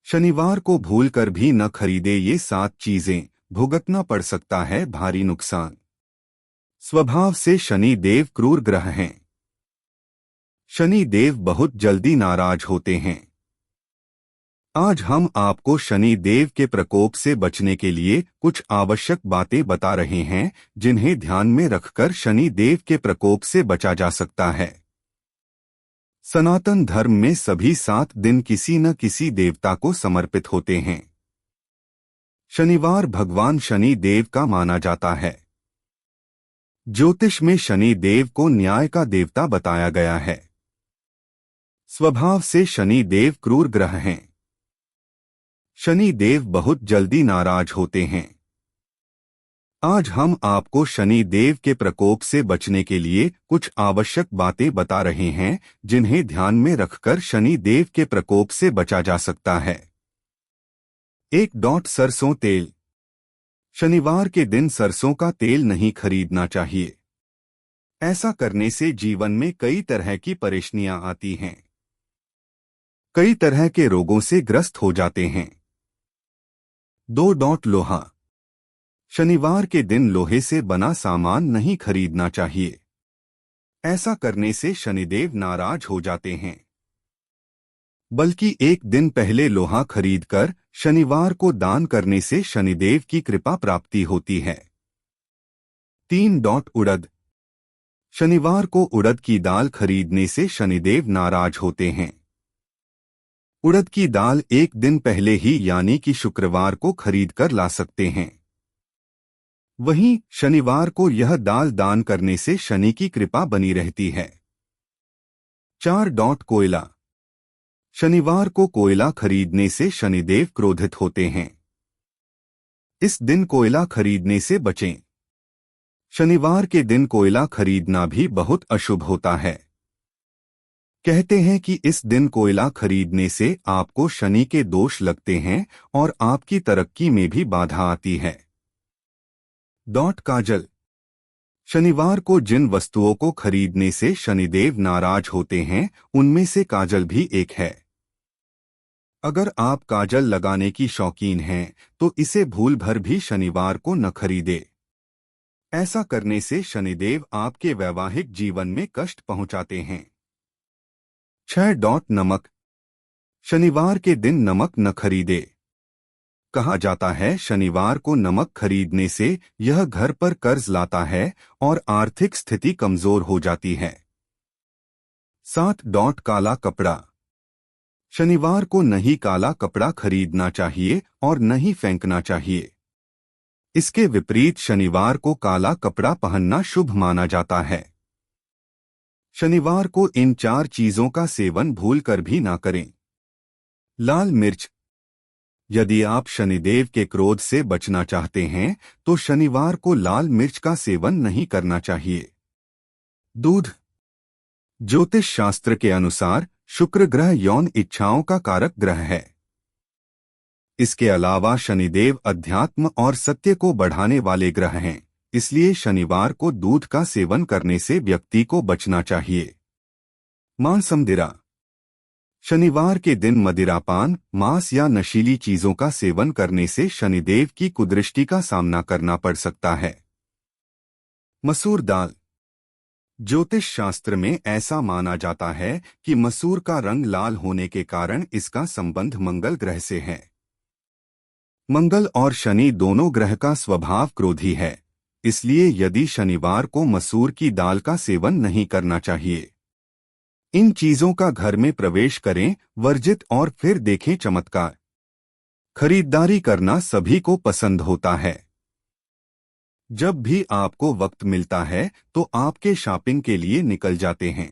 शनिवार को भूलकर भी न खरीदे ये 7 चीजें, भुगतना पड़ सकता है भारी नुकसान। स्वभाव से शनि देव क्रूर ग्रह हैं। शनि देव बहुत जल्दी नाराज होते हैं। आज हम आपको शनि देव के प्रकोप से बचने के लिए कुछ आवश्यक बातें बता रहे हैं, जिन्हें ध्यान में रखकर शनि देव के प्रकोप से बचा जा सकता है। सनातन धर्म में सभी 7 दिन किसी न किसी देवता को समर्पित होते हैं। शनिवार भगवान शनि देव का माना जाता है। ज्योतिष में शनि देव को न्याय का देवता बताया गया है। स्वभाव से शनि देव क्रूर ग्रह हैं। शनि देव बहुत जल्दी नाराज होते हैं। आज हम आपको शनि देव के प्रकोप से बचने के लिए कुछ आवश्यक बातें बता रहे हैं, जिन्हें ध्यान में रखकर शनि देव के प्रकोप से बचा जा सकता है। 1. सरसों तेल। शनिवार के दिन सरसों का तेल नहीं खरीदना चाहिए। ऐसा करने से जीवन में कई तरह की परेशानियां आती हैं। कई तरह के रोगों से ग्रस्त हो जाते हैं। 2. लोहा। शनिवार के दिन लोहे से बना सामान नहीं खरीदना चाहिए। ऐसा करने से शनिदेव नाराज हो जाते हैं। बल्कि एक दिन पहले लोहा खरीदकर शनिवार को दान करने से शनिदेव की कृपा प्राप्ति होती है। 3. उड़द। शनिवार को उड़द की दाल खरीदने से शनिदेव नाराज होते हैं। उड़द की दाल एक दिन पहले ही यानी कि शुक्रवार को खरीदकर ला सकते हैं। वहीं शनिवार को यह दाल दान करने से शनि की कृपा बनी रहती है। 4. कोयला। शनिवार को कोयला खरीदने से शनिदेव क्रोधित होते हैं। इस दिन कोयला खरीदने से बचें। शनिवार के दिन कोयला खरीदना भी बहुत अशुभ होता है। कहते हैं कि इस दिन कोयला खरीदने से आपको शनि के दोष लगते हैं और आपकी तरक्की में भी बाधा आती है। काजल। शनिवार को जिन वस्तुओं को खरीदने से शनिदेव नाराज होते हैं, उनमें से काजल भी एक है। अगर आप काजल लगाने की शौकीन हैं, तो इसे भूल भर भी शनिवार को न खरीदे। ऐसा करने से शनिदेव आपके वैवाहिक जीवन में कष्ट पहुंचाते हैं। 6. नमक। शनिवार के दिन नमक न खरीदे। कहा जाता है शनिवार को नमक खरीदने से यह घर पर कर्ज लाता है और आर्थिक स्थिति कमजोर हो जाती है। 7. काला कपड़ा। शनिवार को नहीं काला कपड़ा खरीदना चाहिए और नहीं फेंकना चाहिए। इसके विपरीत शनिवार को काला कपड़ा पहनना शुभ माना जाता है। शनिवार को इन 4 चीजों का सेवन भूलकर भी ना करें। लाल मिर्च। यदि आप शनिदेव के क्रोध से बचना चाहते हैं, तो शनिवार को लाल मिर्च का सेवन नहीं करना चाहिए। दूध। ज्योतिष शास्त्र के अनुसार शुक्र ग्रह यौन इच्छाओं का कारक ग्रह है। इसके अलावा शनिदेव अध्यात्म और सत्य को बढ़ाने वाले ग्रह हैं, इसलिए शनिवार को दूध का सेवन करने से व्यक्ति को बचना चाहिए। मांसमदिरा। शनिवार के दिन मदिरापान, मांस या नशीली चीजों का सेवन करने से शनिदेव की कुदृष्टि का सामना करना पड़ सकता है। मसूर दाल। ज्योतिष शास्त्र में ऐसा माना जाता है कि मसूर का रंग लाल होने के कारण इसका संबंध मंगल ग्रह से है। मंगल और शनि दोनों ग्रह का स्वभाव क्रोधी है, इसलिए यदि शनिवार को मसूर की दाल का सेवन नहीं करना चाहिए। इन चीजों का घर में प्रवेश करें, वर्जित और फिर देखें चमत्कार। खरीदारी करना सभी को पसंद होता है। जब भी आपको वक्त मिलता है तो आपके शॉपिंग के लिए निकल जाते हैं।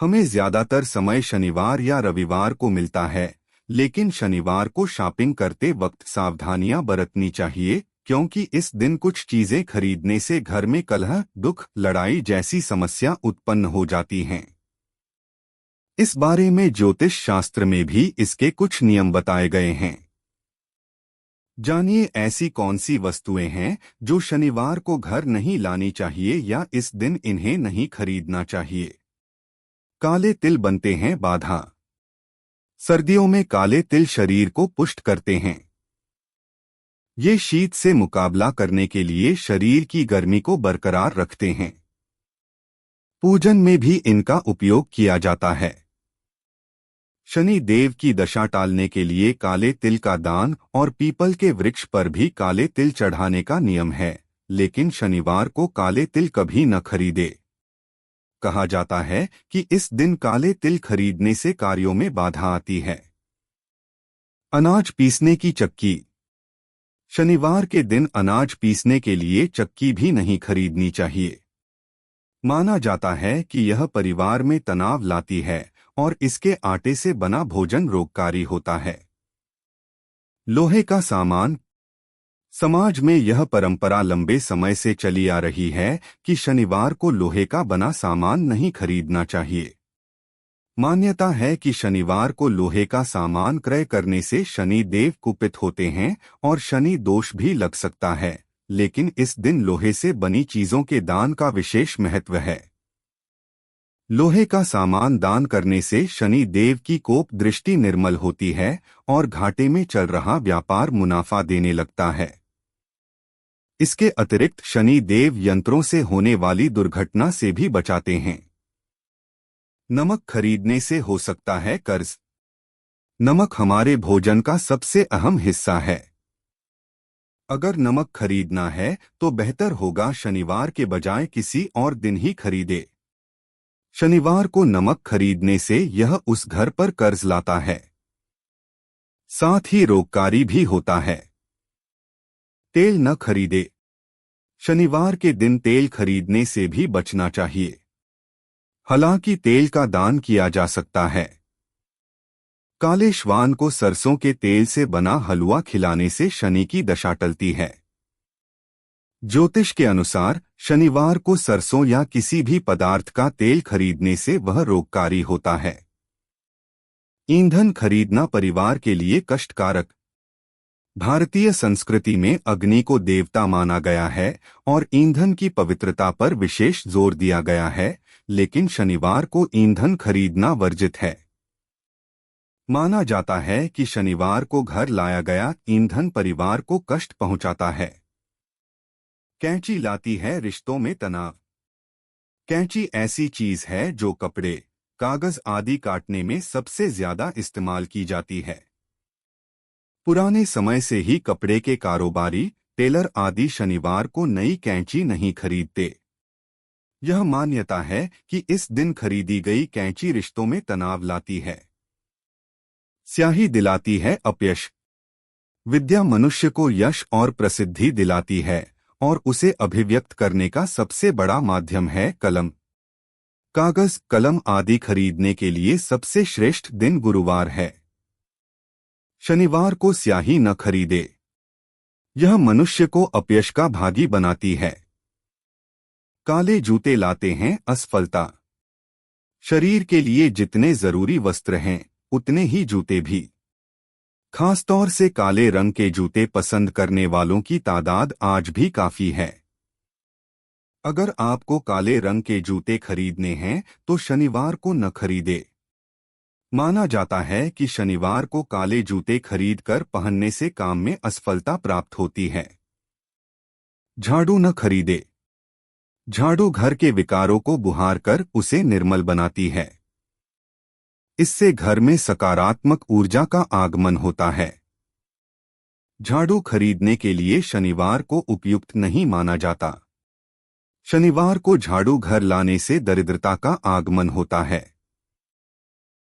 हमें ज्यादातर समय शनिवार या रविवार को मिलता है, लेकिन शनिवार को शॉपिंग करते वक्त सावधानियां बरतनी चाहिए, क्योंकि इस दिन कुछ चीजें खरीदने से घर में कलह, दुख, लड़ाई जैसी समस्या उत्पन्न हो जाती हैं। इस बारे में ज्योतिष शास्त्र में भी इसके कुछ नियम बताए गए हैं। जानिए ऐसी कौन सी वस्तुएं हैं जो शनिवार को घर नहीं लानी चाहिए या इस दिन इन्हें नहीं खरीदना चाहिए। काले तिल बनते हैं बाधा। सर्दियों में काले तिल शरीर को पुष्ट करते हैं। ये शीत से मुकाबला करने के लिए शरीर की गर्मी को बरकरार रखते हैं। पूजन में भी इनका उपयोग किया जाता है। शनि देव की दशा टालने के लिए काले तिल का दान और पीपल के वृक्ष पर भी काले तिल चढ़ाने का नियम है, लेकिन शनिवार को काले तिल कभी न खरीदे। कहा जाता है कि इस दिन काले तिल खरीदने से कार्यों में बाधा आती है। अनाज पीसने की चक्की। शनिवार के दिन अनाज पीसने के लिए चक्की भी नहीं खरीदनी चाहिए। माना जाता है कि यह परिवार में तनाव लाती है और इसके आटे से बना भोजन रोगकारी होता है। लोहे का सामान। समाज में यह परंपरा लंबे समय से चली आ रही है कि शनिवार को लोहे का बना सामान नहीं खरीदना चाहिए। मान्यता है कि शनिवार को लोहे का सामान क्रय करने से शनि देव कुपित होते हैं और शनि दोष भी लग सकता है, लेकिन इस दिन लोहे से बनी चीजों के दान का विशेष महत्व है। लोहे का सामान दान करने से शनि देव की कोप दृष्टि निर्मल होती है और घाटे में चल रहा व्यापार मुनाफा देने लगता है। इसके अतिरिक्त शनि देव यंत्रों से होने वाली दुर्घटना से भी बचाते हैं। नमक खरीदने से हो सकता है कर्ज। नमक हमारे भोजन का सबसे अहम हिस्सा है। अगर नमक खरीदना है तो बेहतर होगा शनिवार के बजाय किसी और दिन ही खरीदे। शनिवार को नमक खरीदने से यह उस घर पर कर्ज लाता है, साथ ही रोगकारी भी होता है। तेल न खरीदे। शनिवार के दिन तेल खरीदने से भी बचना चाहिए। हालांकि तेल का दान किया जा सकता है। काले श्वान को सरसों के तेल से बना हलवा खिलाने से शनि की दशा टलती है। ज्योतिष के अनुसार शनिवार को सरसों या किसी भी पदार्थ का तेल खरीदने से वह रोगकारी होता है। ईंधन खरीदना परिवार के लिए कष्टकारक। भारतीय संस्कृति में अग्नि को देवता माना गया है और ईंधन की पवित्रता पर विशेष जोर दिया गया है, लेकिन शनिवार को ईंधन खरीदना वर्जित है। माना जाता है कि शनिवार को घर लाया गया ईंधन परिवार को कष्ट पहुंचाता है। कैंची लाती है रिश्तों में तनाव। कैंची ऐसी चीज है जो कपड़े, कागज आदि काटने में सबसे ज्यादा इस्तेमाल की जाती है। पुराने समय से ही कपड़े के कारोबारी, टेलर आदि शनिवार को नई कैंची नहीं खरीदते। यह मान्यता है कि इस दिन खरीदी गई कैंची रिश्तों में तनाव लाती है। स्याही दिलाती है अपयश। विद्या मनुष्य को यश और प्रसिद्धि दिलाती है और उसे अभिव्यक्त करने का सबसे बड़ा माध्यम है कलम। कागज, कलम आदि खरीदने के लिए सबसे श्रेष्ठ दिन गुरुवार है। शनिवार को स्याही न खरीदे। यह मनुष्य को अपयश का भागी बनाती है। काले जूते लाते हैं असफलता। शरीर के लिए जितने जरूरी वस्त्र हैं उतने ही जूते भी। खासतौर से काले रंग के जूते पसंद करने वालों की तादाद आज भी काफी है। अगर आपको काले रंग के जूते खरीदने हैं तो शनिवार को न खरीदे। माना जाता है कि शनिवार को काले जूते खरीदकर पहनने से काम में असफलता प्राप्त होती है। झाड़ू न खरीदे। झाड़ू घर के विकारों को बुहार कर उसे निर्मल बनाती है। इससे घर में सकारात्मक ऊर्जा का आगमन होता है। झाड़ू खरीदने के लिए शनिवार को उपयुक्त नहीं माना जाता। शनिवार को झाड़ू घर लाने से दरिद्रता का आगमन होता है।